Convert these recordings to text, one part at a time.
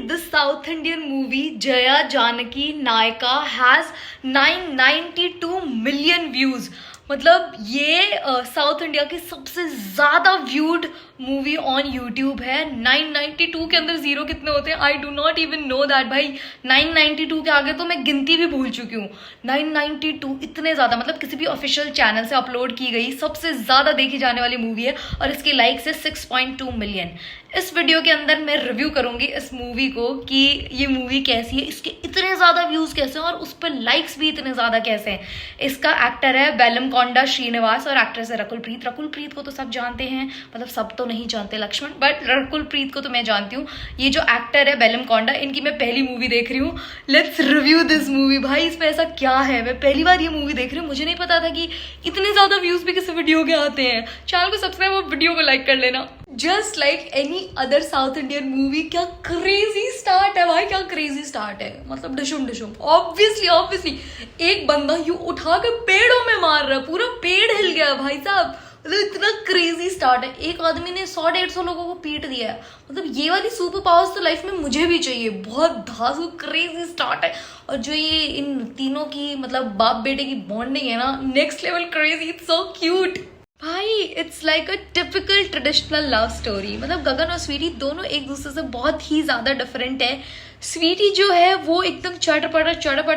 this South Indian movie Jaya Janaki Nayaka has 992 million views. मतलब ये south India की सबसे ज़्यादा व्यूड मूवी ऑन यूट्यूब है। 992 के अंदर जीरो कितने होते हैं I do not even know that भाई। 992 के आगे तो मैं गिनती भी भूल चुकी हूँ। 992 इतने ज़्यादा, मतलब किसी भी ऑफिशियल चैनल से अपलोड की गई सबसे ज़्यादा देखी जाने वाली मूवी है और इसके लाइक्स है 6.2 मिलियन। इस वीडियो के अंदर मैं रिव्यू करूंगी इस मूवी को कि ये मूवी कैसी है, इसके इतने ज़्यादा व्यूज़ कैसे हैं और उस पर लाइक्स भी इतने ज़्यादा कैसे हैं। इसका एक्टर है बेलमकोंडा श्रीनिवास और एक्ट्रेस है रकुल प्रीत। रकुल प्रीत को तो सब जानते हैं, मतलब सब तो नहीं जानते लक्ष्मण, बट रकुल प्रीत को तो मैं जानती हूँ। ये जो एक्टर है बेलमकोंडा, इनकी मैं पहली मूवी देख रही हूँ। Let's review this movie. भाई इसमें ऐसा क्या है, मैं पहली बार ये मूवी देख रही हूँ। मुझे नहीं पता था कि इतने ज़्यादा व्यूज़ भी किसी वीडियो के आते हैं। चैनल को सब्सक्राइब और वीडियो को लाइक कर लेना। Just like any other south Indian movie. क्या क्रेजी स्टार्ट है भाई, क्या क्रेजी स्टार्ट है। मतलब डिशुम डिशुम ऑब्वियसली एक बंदा यूं उठा के पेड़ों में मार रहा है, पूरा पेड़ हिल गया भाई साहब। मतलब इतना क्रेजी स्टार्ट है। एक आदमी ने 100-150 लोगों को पीट दिया है। मतलब ये वाली सुपर पावर्स तो लाइफ में मुझे भी चाहिए। बहुत धांसू क्रेजी स्टार्ट है। और जो ये इन तीनों की मतलब बाप बेटे की बॉन्डिंग है ना, next level crazy, it's so cute भाई। It's like a typical traditional love story. मतलब गगन और स्वीटी दोनों एक दूसरे से बहुत ही ज़्यादा डिफरेंट है। स्वीटी जो है वो एकदम चटपटर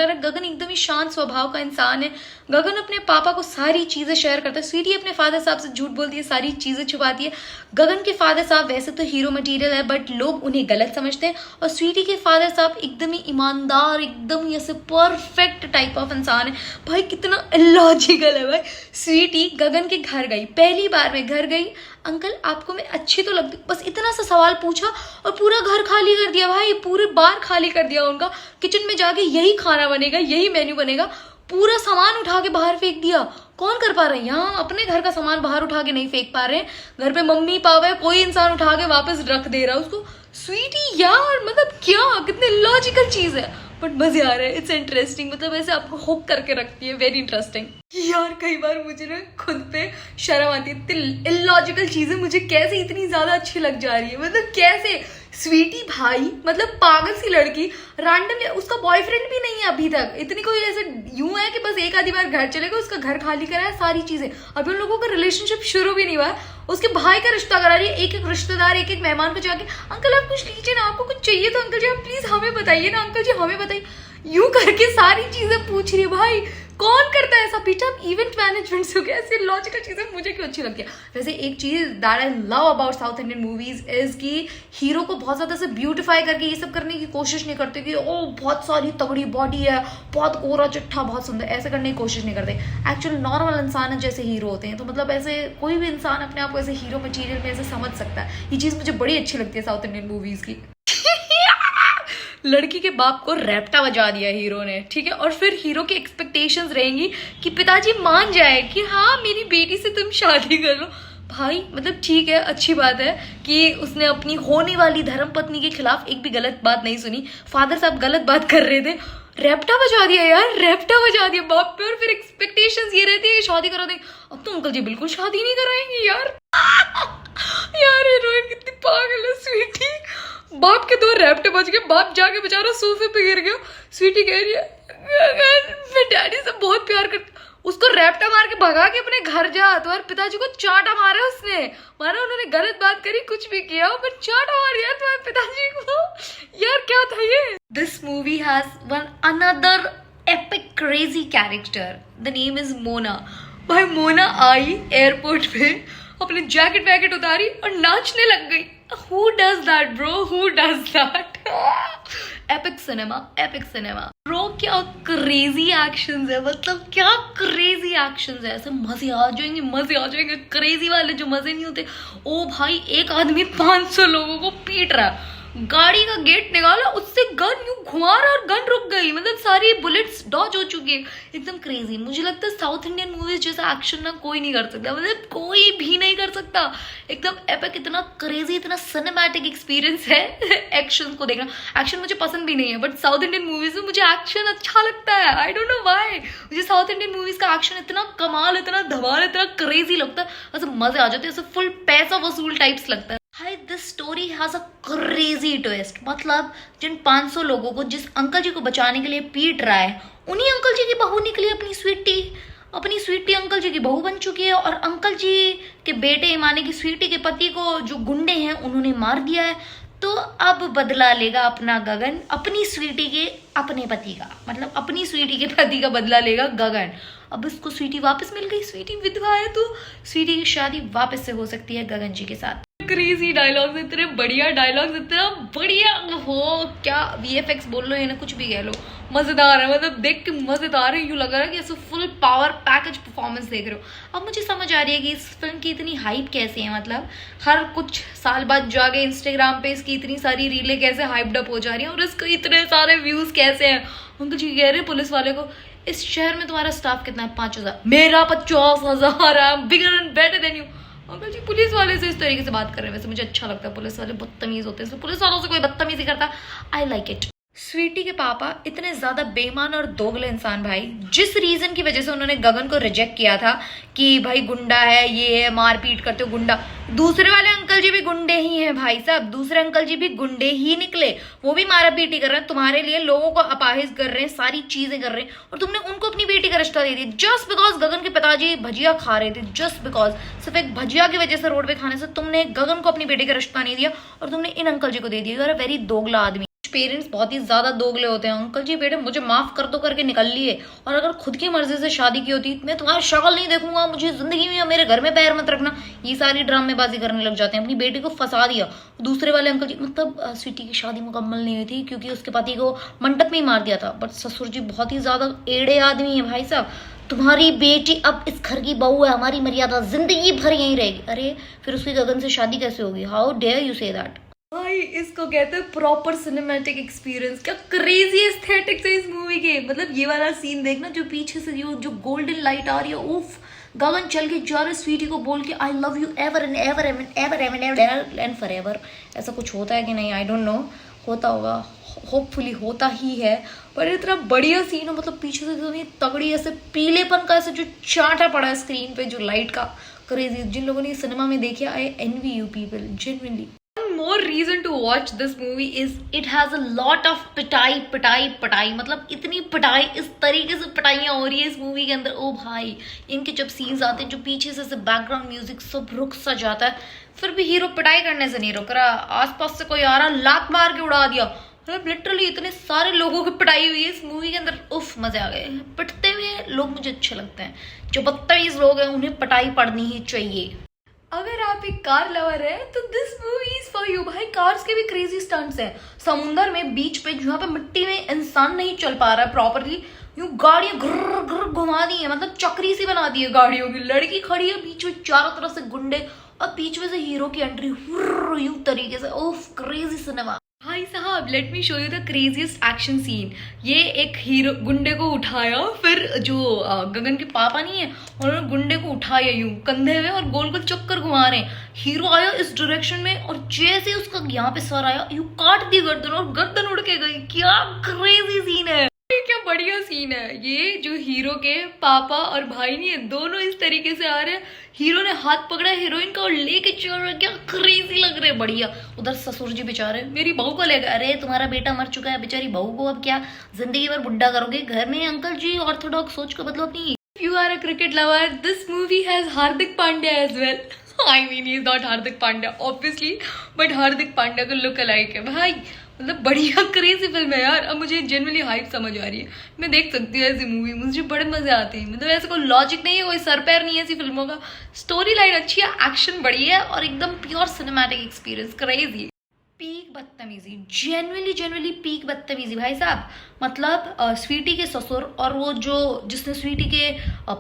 है। गगन एकदम ही शांत स्वभाव का इंसान है। गगन अपने पापा को सारी चीज़ें शेयर करता है। स्वीटी अपने फादर साहब से झूठ बोलती है, सारी चीज़ें छुपाती है। गगन के फादर साहब वैसे तो हीरो मटेरियल है, बट लोग उन्हें गलत समझते हैं। और स्वीटी के फादर साहब एकदम ही ईमानदार, एकदम ही ऐसे परफेक्ट टाइप ऑफ इंसान है। भाई कितना इलॉजिकल है भाई। स्वीटी गगन के घर गई, पहली बार में घर गई। अंकल आपको मैं अच्छी तो लगती, बस इतना सा सवाल पूछा और पूरा घर खाली कर दिया भाई। पूरे बार खाली कर दिया उनका। किचन में जाके यही खाना बनेगा, यही मेन्यू बनेगा, पूरा सामान उठा के बाहर फेंक दिया। कौन कर पा रहे हैं यहाँ, अपने घर का सामान बाहर उठा के नहीं फेंक पा रहे हैं। घर पे मम्मी पापा है, कोई इंसान उठा के वापस रख दे रहा है उसको। स्वीटी यार मतलब क्या, कितने लॉजिकल चीज है, बट मजे आ रहे हैं। इट्स इंटरेस्टिंग, मतलब ऐसे आपको हुक करके रखती है। वेरी इंटरेस्टिंग यार। कई बार मुझे ना खुद पे शर्म आती है। इतनी इलॉजिकल चीजें मुझे कैसे इतनी ज्यादा अच्छी लग जा रही है। मतलब कैसे स्वीटी भाई, मतलब पागल सी लड़की, रैंडमली, उसका बॉयफ्रेंड भी नहीं है अभी तक। इतनी कोई ऐसे यूं है कि बस एक आधी बार घर चलेगा, उसका घर खाली करा है, सारी चीजें। अभी उन लोगों का रिलेशनशिप शुरू भी नहीं हुआ है। उसके भाई का रिश्ता करा रही है। एक एक रिश्तेदार, एक एक मेहमान को जाके अंकल आप कुछ लीजिए ना, आपको कुछ चाहिए तो अंकल जी आप प्लीज हमें बताइए ना, अंकल जी हमें बताइए। यूं करके सारी चीजें पूछ रही है भाई। कौन करता है ऐसा? पीछा आप इवेंट मैनेजमेंट से हो गया। ऐसी लॉजिकल चीजें मुझे क्यों अच्छी लगती है। वैसे एक चीज that I love about south Indian movies is कि हीरो को बहुत ज्यादा से ब्यूटिफाई करके ये सब करने की कोशिश नहीं करते कि ओ बहुत सारी तगड़ी बॉडी है, बहुत कोरा चिट्ठा, बहुत सुंदर, ऐसे करने की कोशिश नहीं करते। एक्चुअली नॉर्मल इंसान जैसे हीरो होते हैं। तो मतलब ऐसे कोई भी इंसान अपने आप को ऐसे हीरो मटीरियल में ऐसे समझ सकता है। ये चीज मुझे बड़ी अच्छी लगती है साउथ इंडियन मूवीज की। लड़की के बाप को रैप्टा बजा दिया हीरो ने, ठीक है। और फिर हीरो की एक्सपेक्टेशंस रहेंगी कि पिताजी मान जाए कि हाँ मेरी बेटी से तुम शादी कर लो। भाई मतलब ठीक है, अच्छी बात है कि उसने अपनी होने वाली धर्मपत्नी के खिलाफ एक भी गलत बात नहीं सुनी। फादर साहब गलत बात कर रहे थे, रैप्टा बजा दिया यार, रैप्टा बजा दिया बाप पे। और फिर एक्सपेक्टेशंस ये रहती है कि शादी करा देंगे। अब तो अंकल जी बिल्कुल शादी नहीं कराएंगे यार। यार हीरोइन कितनी पागल है स्वीटी। बाप के 2 रैप्टे बज गए, बाप जाके बेचारा सोफे पे गिर गया। स्वीटी कह रही है मैं डैडी से बहुत प्यार करती। उसको रैप्टा मार के भगा के अपने घर जा। तुम्हारे पिताजी को चाटा मारा उसने, माना उन्होंने गलत बात करी, कुछ भी किया, पर चाटा मार दिया तुम्हारे पिताजी को। यार क्या था ये। This movie has one another epic crazy character. The name is Mona. भाई मोना आई एयरपोर्ट पे, अपने जैकेट वैकेट उतारी और नाचने लग गई। Who does that bro? Who does that? Epic cinema, epic cinema bro. क्या क्रेजी एक्शंस है, मतलब क्या क्रेजी एक्शंस है। ऐसे मजे आ जाएंगे क्रेजी वाले जो मजे नहीं होते। ओ भाई एक आदमी 500 लोगों को पीट रहा है, गाड़ी का गेट निकाला, उससे गन यूं घुमा रहा और गन रुक गई। मतलब सारी बुलेट्स डॉज हो चुकी है। एकदम क्रेजी। मुझे लगता है साउथ इंडियन मूवीज जैसा एक्शन ना कोई नहीं कर सकता, मतलब कोई भी नहीं कर सकता। एकदम एपिक, इतना क्रेजी, इतना सिनेमैटिक एक्सपीरियंस है एक्शन को देखना। एक्शन मुझे पसंद भी नहीं है, बट साउथ इंडियन मूवीज में मुझे एक्शन अच्छा लगता है। आई डोंट नो व्हाई, मुझे साउथ इंडियन मूवीज का एक्शन इतना कमाल, इतना धमाल, इतना क्रेजी लगता है। ऐसे मजे आ जाते हैं, ऐसे फुल पैसा वसूल टाइप्स लगता है। Hi, this story has a crazy twist. मतलब जिन 500 लोगों को जिस अंकल जी को बचाने के लिए पीट रहा है, उन्हीं अंकल जी की बहू निकली अपनी स्वीटी अंकल जी की बहू बन चुकी है। और अंकल जी के बेटे माने कि स्वीटी के पति को जो गुंडे हैं उन्होंने मार दिया है। तो अब बदला लेगा अपना गगन अपनी स्वीटी के अपने पति का, मतलब अपनी स्वीटी के पति का बदला लेगा गगन। अब इसको स्वीटी वापस मिल गई, स्वीटी विधवा है तो स्वीटी की शादी वापस से हो सकती है गगन जी के साथ। क्रेजी डायलॉग्स, इतने बढ़िया डायलॉग्स, इतना बढ़िया हो क्या वीएफएक्स बोल लो या ना कुछ भी कह लो, मजेदार है। मतलब देख के मजेदार है, यूं लग रहा है कि ऐसे फुल पावर पैकेज परफॉर्मेंस देख रहे हो। अब मुझे समझ आ रही है कि इस फिल्म की इतनी हाइप कैसे है। मतलब हर कुछ साल बाद जाके इंस्टाग्राम पे इसकी इतनी सारी रीलें कैसे हाइप्ड अप हो जा रही है और इसको इतने सारे व्यूज कैसे हैं। अंकल जी कह रहे हैं पुलिस वाले को, इस शहर में तुम्हारा स्टाफ कितना है? 5000। मेरा 50,000 है, bigger and better than you. Uncle ji police वाले से इस तरीके से बात कर रहे हैं। वैसे मुझे अच्छा लगता है, पुलिस वाले बदतमीज होते हैं, इसलिए पुलिस वालों से कोई बदतमीजी करता, आई लाइक इट। स्वीटी के पापा इतने ज्यादा बेईमान और दोगले इंसान भाई, जिस रीजन की वजह से उन्होंने गगन को रिजेक्ट किया था कि भाई गुंडा है, ये है, मारपीट करते हो गुंडा। दूसरे वाले अंकल जी भी गुंडे ही हैं भाई साहब, दूसरे अंकल जी भी गुंडे ही निकले। वो भी मारा पीटी कर रहे हैं, तुम्हारे लिए लोगों को अपाहिज कर रहे हैं, सारी चीजें कर रहे हैं, और तुमने उनको अपनी बेटी का रिश्ता दे दिया जस्ट बिकॉज गगन के पिताजी भजिया खा रहे थे। जस्ट बिकॉज सिर्फ एक भजिया की वजह से रोड पे खाने से तुमने गगन को अपनी बेटी का रिश्ता नहीं दिया और तुमने इन अंकल जी को दे दिया। यू आर अ वेरी दोगला आदमी। पेरेंट्स बहुत ही ज्यादा दोगले होते हैं। अंकल जी बेटे मुझे माफ कर दो करके निकल लिए, और अगर खुद की मर्जी से शादी की होती मैं तुम्हारी शक्ल नहीं देखूंगा, मुझे जिंदगी में मेरे घर में पैर मत रखना, ये सारी ड्रामेबाजी करने लग जाते हैं। अपनी बेटी को फंसा दिया। दूसरे वाले अंकल जी, मतलब स्वीटी की शादी मुकम्मल नहीं हुई थी क्योंकि उसके पति को मंडप में ही मार दिया था। बट ससुर जी बहुत ही ज्यादा एड़े आदमी है भाई साहब। तुम्हारी बेटी अब इस घर की बहू है, हमारी मर्यादा जिंदगी भर यहीं रहेगी। अरे फिर उसकी गगन से शादी कैसे होगी? How dare you say that? भाई इसको कहते हैं प्रॉपर सिनेमैटिक एक्सपीरियंस। क्या क्रेजी एस्थेटिक्स है इस मूवी के। मतलब ये वाला सीन देखना, जो पीछे से जो गोल्डन लाइट आ रही है, उफ, गगन चल के जा रहे स्वीटी को बोल के I love you ever and ever ever ever ever and for ever. ऐसा कुछ होता है कि नहीं आई डोंट नो, होता होगा, होपफुली होता ही है। पर इतना बढ़िया सीन है, मतलब पीछे से इतनी तगड़ी ऐसे पीलेपन का ऐसे जो चाटा पड़ा है स्क्रीन पे, जो लाइट का क्रेजी। जिन लोगों ने सिनेमा में देखा, I envy you people genuinely. More reason to watch this movie is it has a lot of पिटाई। मतलब इतनी पिटाई, इस तरीके से पिटाइयाँ हो रही है इस मूवी के अंदर। ओ भाई, इनके जब सीन्स आते हैं, जो पीछे से बैकग्राउंड म्यूजिक सब रुक सा जाता है, फिर भी हीरो पिटाई करने से नहीं रुक रहा। आसपास से कोई आ रहा, लात मार के उड़ा दिया। मतलब लिटरली इतने सारे लोगों की पिटाई हुई है इस मूवी के अंदर। उफ, मजे आ गए। पिटते हुए लोग मुझे अच्छे लगते हैं, जो बदतमीज लोग हैं उन्हें पिटाई पड़नी ही चाहिए। अगर आप एक कार लवर है तो this movie is for you. भाई कार्स के भी क्रेजी स्टंट्स हैं। समुंदर में बीच पे जहाँ पे मिट्टी में इंसान नहीं चल पा रहा है प्रॉपरली, यूं गाड़ियां घुर घुर घुमा दी है, मतलब चक्री सी बना दी है गाड़ियों की। लड़की खड़ी है बीच में, चारों तरफ से गुंडे, और बीच में से हीरो की एंट्री यूं तरीके से। ओफ, क्रेजी सिनेमा भाई साहब। Let me show you the craziest action scene. ये एक हीरो गुंडे को उठाया, फिर जो गगन के पापा नहीं है उन्होंने गुंडे को उठाया यूं कंधे में और गोल गोल चक्कर घुमा रहे हैं। हीरो आया इस डायरेक्शन में और जैसे उसका यहाँ पे सर आया, यूं काट दी गर्दन और गर्दन उड़ के गई। क्या क्रेजी सीन है, क्या बढ़िया सीन है। ये जो हीरो के पापा और भाई नहीं है, दोनों इस तरीके से आ रहे हैं। हीरो ने हाथ पकड़ा हीरोइन का और लेके चल रहा है। क्या क्रेजी लग रहा है, बढ़िया। उधर ससुर जी बेचारे मेरी बहू को ले गए। अरे तुम्हारा बेटा मर चुका है, बेचारी बहू को अब क्या जिंदगी भर बुढ़ा करोगे घर में? अंकल जी ऑर्थोडॉक्स सोच को बदलो अपनी। You are a cricket lover, this movie has Hardik Pandya as well. I mean he is not Hardik Pandya obviously, but Hardik Pandya को लुक अलाइक है भाई। मतलब बढ़िया क्रेजी फिल्म है यार। अब मुझे जेन्युइनली हाइप समझ आ रही है, मैं देख सकती हूँ ऐसी मूवी, मुझे बड़े मजे आते हैं। मतलब ऐसे कोई लॉजिक नहीं है, कोई सर पैर नहीं है ऐसी फिल्मों का। स्टोरी लाइन अच्छी है, एक्शन बढ़िया है, और एकदम pure cinematic experience. Crazy peak बदतमीजी, जेन्युइनली पीक बदतमीजी भाई साहब। मतलब स्वीटी के ससुर और वो जो जिसने स्वीटी के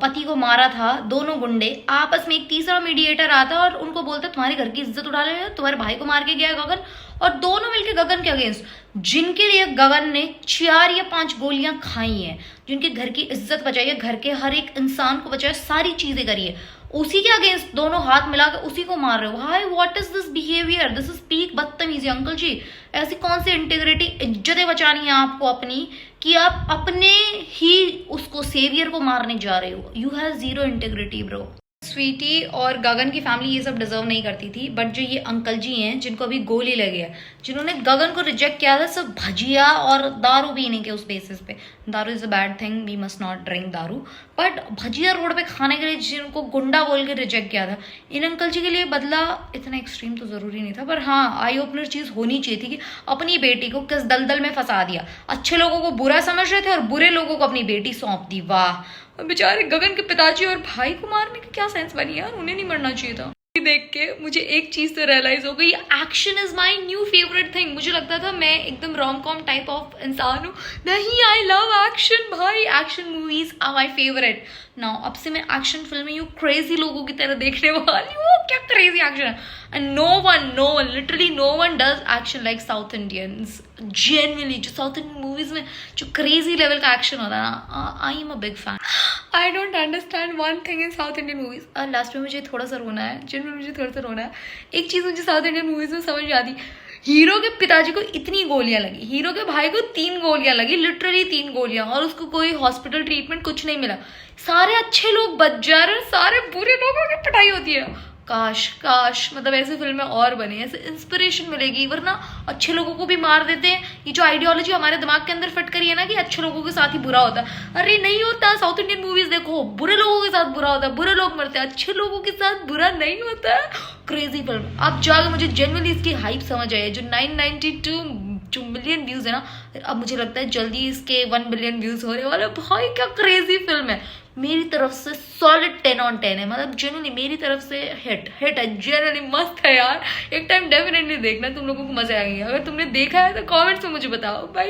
पति को मारा था, दोनों गुंडे आपस में, एक तीसरा मीडिएटर आता और उनको बोलता तुम्हारे घर की इज्जत उड़ा रहे हैं, तुम्हारे भाई को मार के गया गगन। और दोनों मिलके गगन के अगेंस्ट, जिनके लिए गगन ने 4 या 5 गोलियां खाई हैं, जिनके घर की इज्जत बचाई है, घर के हर एक इंसान को बचाया, सारी चीजें करी है, उसी के अगेंस्ट दोनों हाथ मिलाकर उसी को मार रहे हो। Hi, what is this behaviour? This is peak बदतमीजी अंकल जी। ऐसी कौन सी इंटीग्रिटी, इज्जतें बचानी है आपको अपनी, कि आप अपने ही उसको सेवियर को मारने जा रहे हो? You have zero integrity bro. Sweetie और गगन की फैमिली ये सब डिजर्व नहीं करती थी, बट जो ये अंकल जी हैं जिनको अभी गोली लगी है, जिन्होंने गगन को रिजेक्ट किया था सब भजिया और दारू पीने के उस बेसिस पे। Daru is a bad thing, we must not drink daru, but bhajiya road पे खाने के लिए जिनको गुंडा बोल के रिजेक्ट किया था, इन अंकल जी के लिए बदला इतना एक्सट्रीम तो जरूरी नहीं था, पर हाँ आई ओपनर चीज होनी चाहिए थी कि अपनी बेटी को किस दलदल में फंसा दिया। अच्छे लोगों को बुरा समझ रहे थे और बुरे लोगों को अपनी बेटी सौंप दी। वाह, बेचारे गगन के पिताजी और भाई को मारने की क्या सेंस बनी यार, उन्हें नहीं मरना चाहिए था। देख के मुझे एक चीज तो रियलाइज हो गई, action is my new favourite thing. मुझे लगता था मैं एकदम रोम कॉम टाइप ऑफ इंसान हूँ, नहीं आई लव एक्शन भाई, action movies are my favourite. Now अब से मैं एक्शन फिल्में यूं क्रेजी लोगों की तरह देखने वाली हूँ। क्या क्रेजी एक्शन है, and no one literally no one does action like South Indians. Genuinely जो साउथ इंडियन मूवीज में जो क्रेजी लेवल का एक्शन होता है ना, I am a big fan. I don't understand one thing in South Indian movies. Last में मुझे थोड़ा सा रोना है, जिनमें मुझे थोड़ा सा रोना है। एक चीज मुझे साउथ इंडियन मूवीज में समझ में आती, हीरो के पिताजी को इतनी गोलियां लगी, हीरो के भाई को 3 गोलियां लगी, लिटरली 3 गोलियां, और उसको कोई हॉस्पिटल ट्रीटमेंट कुछ नहीं मिला। सारे अच्छे लोग बच जा रहे, सारे बुरे लोगों की पिटाई होती है। काश मतलब ऐसी फिल्में और बने, ऐसे इंस्पिरेशन मिलेगी, वरना अच्छे लोगों को भी मार देते हैं। ये जो आइडियोलॉजी हमारे दिमाग के अंदर फिट करी है ना कि अच्छे लोगों के साथ ही बुरा होता है, अरे नहीं होता। साउथ इंडियन मूवीज देखो, बुरे लोगों के साथ बुरा होता है, बुरे लोग मरते हैं, अच्छे लोगों के साथ बुरा नहीं होता है। Crazy film. अब जाकर मुझे जेन्युइनली इसकी हाइप समझ आई है। जो 992 जो मिलियन व्यूज है ना, अब मुझे लगता है जल्दी इसके 1 बिलियन व्यूज होने वाले। भाई क्या क्रेजी फिल्म है, मेरी तरफ से सॉलिड 10 on 10 है, मतलब जेन्युइनली मेरी तरफ से हिट है, जेन्युइनली मस्त है यार। एक टाइम डेफिनेटली देखना, तुम लोगों को मजा आएगी। अगर तुमने देखा है तो कमेंट्स में मुझे बताओ भाई।